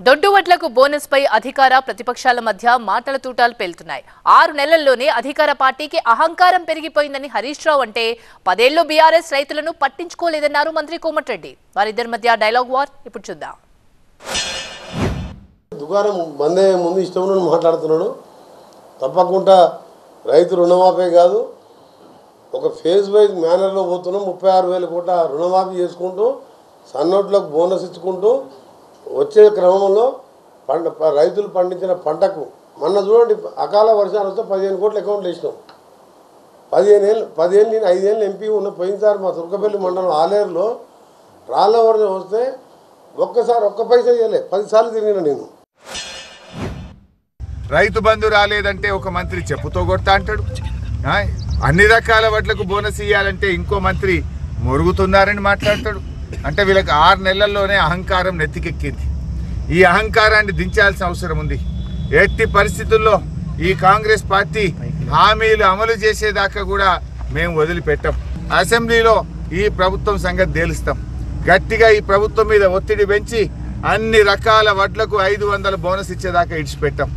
దొడ్డు వడ్లకు బోనస్ పై అధికార ప్రతిపక్షాల మధ్య మాటల తూటాలు పేలుతున్నాయి. 6 నెలల్లోనే అధికార పార్టీకి అహంకారం పెరిగిపోయిందని హరీష్ రావు అంటే 10 ఏళ్లు బీఆర్ఎస్ రైతులను పట్టించుకోలేదన్నారు మంత్రి కోమటిరెడ్డి. వారిద్దరి మధ్య డైలాగ్ వార్ ఇప్పుడు చూద్దాం. దుకాణం బందే ముందు ఇష్టం మాట్లాడుతున్నాడు. తప్పకుండా రైతు రుణమాఫీ కాదు, ఒక ఫేజ్ వైజ్ మేనర్లో పోతున్నాం. 36,000 కోట్ల రుణమాఫీ చేసుకుంటూ సన్నోట్లకు బోనస్ ఇచ్చుకుంటూ వచ్చే క్రమంలో రైతులు పండించిన పంటకు మొన్న చూడండి, అకాల వర్షాలు వస్తే 15 కోట్ల అకౌంట్లు వేసినాం. 15 ఏళ్ళు నేను 5 ఏళ్ళు ఎంపీ ఉన్న పోయినసారి మా తుర్కపల్లి మండలం ఆలేరులో రాళ్ళ వర్షం వస్తే ఒక్క పైసా ఇవ్వలే, 10 సార్లు తిరిగిన నేను. రైతు బంధు రాలేదంటే ఒక మంత్రి చెప్పుతో కొడతా అంటాడు. అన్ని రకాల వడ్లకు బోనస్ ఇవ్వాలంటే ఇంకో మంత్రి మొరుగుతున్నారని మాట్లాడతాడు. అంటే వీళ్ళకి 6 నెలల్లోనే అహంకారం నెత్తికెక్కింది. ఈ అహంకారాన్ని దించాల్సిన అవసరం ఉంది. ఎట్టి పరిస్థితుల్లో ఈ కాంగ్రెస్ పార్టీ హామీలు అమలు చేసేదాకా కూడా మేము వదిలిపెట్టాం. అసెంబ్లీలో ఈ ప్రభుత్వం సంగతి తేలుస్తాం. గట్టిగా ఈ ప్రభుత్వం మీద ఒత్తిడి పెంచి అన్ని రకాల వడ్లకు 500 బోనస్ ఇచ్చేదాకా ఇడిచిపెట్టాం.